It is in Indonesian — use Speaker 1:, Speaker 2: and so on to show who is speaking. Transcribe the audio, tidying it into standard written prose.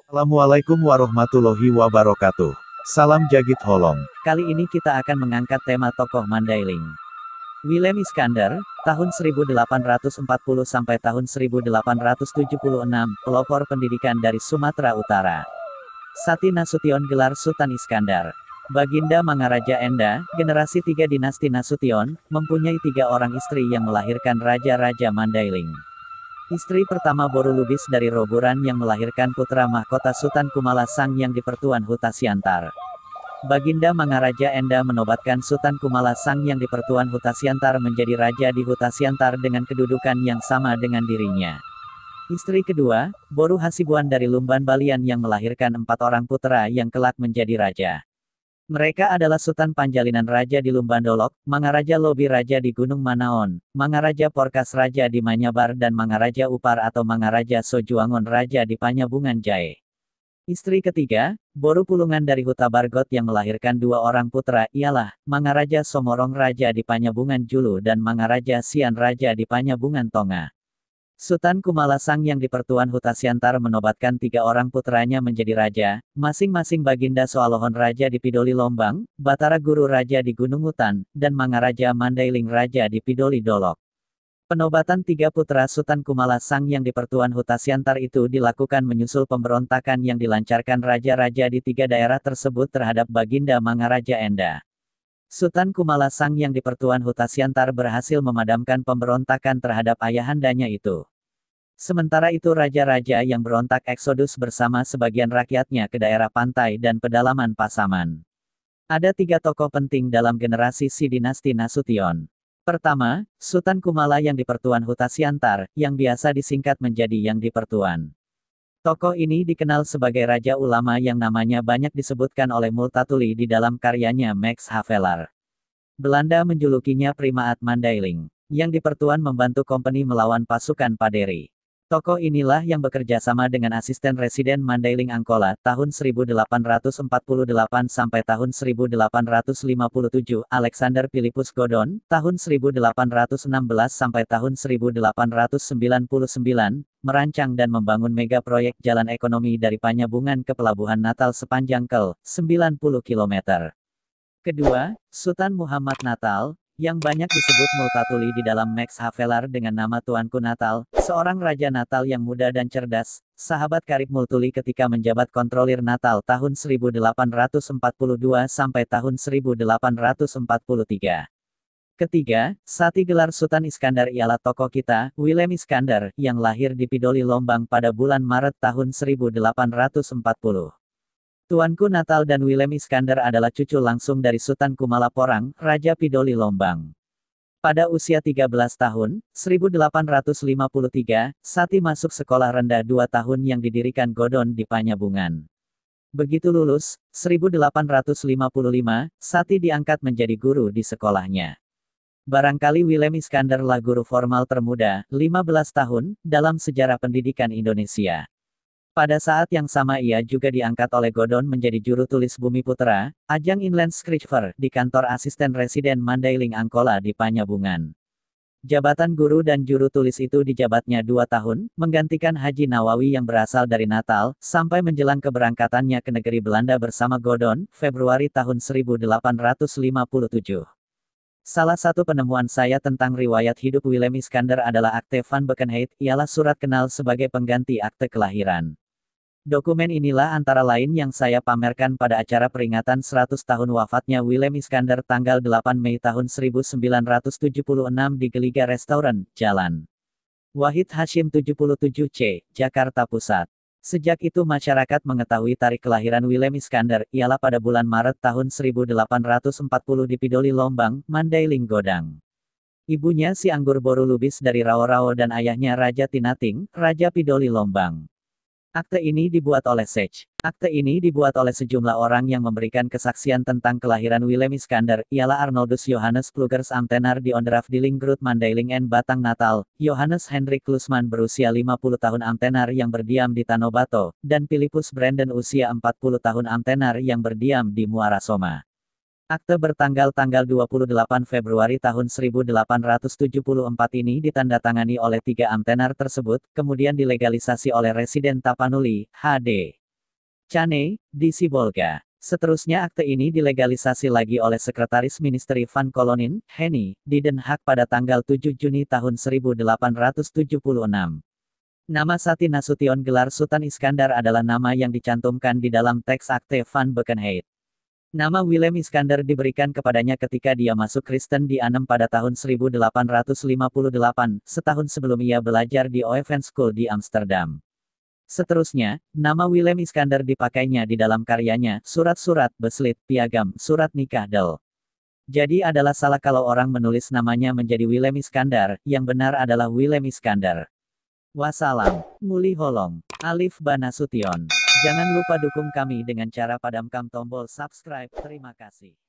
Speaker 1: Assalamualaikum warahmatullahi wabarakatuh. Salam Jagit Holong.
Speaker 2: Kali ini kita akan mengangkat tema tokoh Mandailing. Willem Iskandar, tahun 1840 sampai tahun 1876, pelopor pendidikan dari Sumatera Utara. Sati Nasution gelar Sultan Iskandar. Baginda Mangaraja Enda, generasi 3 dinasti Nasution, mempunyai 3 orang istri yang melahirkan Raja-Raja Mandailing. Istri pertama Boru Lubis dari Roburan yang melahirkan putra mahkota Sultan Kumala Sang yang dipertuan Huta Siantar. Baginda Mangaraja Enda menobatkan Sultan Kumala Sang yang dipertuan Huta Siantar menjadi raja di Huta Siantar dengan kedudukan yang sama dengan dirinya. Istri kedua, Boru Hasibuan dari Lumban Balian yang melahirkan 4 orang putra yang kelak menjadi raja. Mereka adalah Sultan Panjalinan Raja di Lumbandolok, Mangaraja Lobi Raja di Gunung Manaon, Mangaraja Porkas Raja di Manyabar dan Mangaraja Upar atau Mangaraja Sojuangon Raja di Panyabungan Jae. Istri ketiga, Boru Pulungan dari Huta Bargot yang melahirkan 2 orang putra ialah, Mangaraja Somorong Raja di Panyabungan Julu dan Mangaraja Sian Raja di Panyabungan Tonga. Sultan Kumala Sang yang dipertuan Huta Siantar menobatkan 3 orang putranya menjadi raja, masing-masing Baginda Soalohon Raja di Pidoli Lombang, Batara Guru Raja di Gunung Utan, dan Mangaraja Mandailing Raja di Pidoli Dolok. Penobatan 3 putra Sultan Kumala Sang yang dipertuan Huta Siantar itu dilakukan menyusul pemberontakan yang dilancarkan raja-raja di 3 daerah tersebut terhadap Baginda Mangaraja Enda. Sultan Kumala Sang yang dipertuan Huta Siantar berhasil memadamkan pemberontakan terhadap ayahandanya itu. Sementara itu raja-raja yang berontak eksodus bersama sebagian rakyatnya ke daerah pantai dan pedalaman Pasaman. Ada 3 tokoh penting dalam generasi si dinasti Nasution. Pertama, Sultan Kumala yang dipertuan Huta Siantar, yang biasa disingkat menjadi yang dipertuan. Tokoh ini dikenal sebagai raja ulama yang namanya banyak disebutkan oleh Multatuli di dalam karyanya Max Havelaar. Belanda menjulukinya Primaat Mandailing, yang dipertuan membantu kompeni melawan pasukan Paderi. Tokoh inilah yang bekerja sama dengan asisten residen Mandailing Angkola tahun 1848 sampai tahun 1857, Alexander Philippus Godon, tahun 1816 sampai tahun 1899, merancang dan membangun mega proyek jalan ekonomi dari Panyabungan ke Pelabuhan Natal sepanjang KL, 90 km. Kedua, Sultan Muhammad Natal, yang banyak disebut Multatuli di dalam Max Havelaar dengan nama Tuanku Natal, seorang Raja Natal yang muda dan cerdas, sahabat karib Multuli ketika menjabat kontrolir Natal tahun 1842 sampai tahun 1843. Ketiga, Sati gelar Sultan Iskandar ialah tokoh kita, Willem Iskandar, yang lahir di Pidoli Lombang pada bulan Maret tahun 1840. Tuanku Natal dan Willem Iskandar adalah cucu langsung dari Sultan Kumala Porang, Raja Pidoli Lombang. Pada usia 13 tahun, 1853, Sati masuk sekolah rendah 2 tahun yang didirikan Godon di Panyabungan. Begitu lulus, 1855, Sati diangkat menjadi guru di sekolahnya. Barangkali Willem Iskandar lah guru formal termuda, 15 tahun, dalam sejarah pendidikan Indonesia. Pada saat yang sama ia juga diangkat oleh Godon menjadi juru tulis Bumi Putera, ajang inland scriver, di kantor asisten residen Mandailing Angkola di Panyabungan. Jabatan guru dan juru tulis itu dijabatnya 2 tahun, menggantikan Haji Nawawi yang berasal dari Natal, sampai menjelang keberangkatannya ke negeri Belanda bersama Godon, Februari tahun 1857. Salah satu penemuan saya tentang riwayat hidup Willem Iskandar adalah Akte van Bekenheid, ialah surat kenal sebagai pengganti akte kelahiran. Dokumen inilah antara lain yang saya pamerkan pada acara peringatan 100 tahun wafatnya Willem Iskandar tanggal 8 Mei tahun 1976 di Geliga Restaurant, Jalan Wahid Hashim 77C, Jakarta Pusat. Sejak itu masyarakat mengetahui tarik kelahiran Willem Iskandar, ialah pada bulan Maret tahun 1840 di Pidoli Lombang, Mandailing Godang. Ibunya si Anggur Boru Lubis dari Rao-Rao dan ayahnya Raja Tinating, Raja Pidoli Lombang. Akte ini dibuat oleh Akte ini dibuat oleh sejumlah orang yang memberikan kesaksian tentang kelahiran Willem Iskandar, ialah Arnoldus Johannes Plugers Amtenar di Onderaf Dilinggroot Mandailing en Batang Natal, Johannes Hendrik Klusman berusia 50 tahun Amtenar yang berdiam di Tanobato, dan Philippus Brandon usia 40 tahun Amtenar yang berdiam di Muara Soma. Akte bertanggal 28 Februari tahun 1874 ini ditandatangani oleh 3 amtenar tersebut, kemudian dilegalisasi oleh Residen Tapanuli, HD. Cane, di Sibolga. Seterusnya akte ini dilegalisasi lagi oleh Sekretaris Ministeri Van Kolonin, Henny, di Den Haag pada tanggal 7 Juni tahun 1876. Nama Sati Nasution gelar Sultan Iskandar adalah nama yang dicantumkan di dalam teks akte Van Bekenheid. Nama Willem Iskandar diberikan kepadanya ketika dia masuk Kristen di Arnhem pada tahun 1858, setahun sebelum ia belajar di Oeven School di Amsterdam. Seterusnya, nama Willem Iskandar dipakainya di dalam karyanya, Surat-Surat, Beslit, Piagam, Surat Nikah Del. Jadi adalah salah kalau orang menulis namanya menjadi Willem Iskandar, yang benar adalah Willem Iskandar. Wassalam. Muli Holong. Alif Banasution. Jangan lupa dukung kami dengan cara padamkan tombol subscribe. Terima kasih.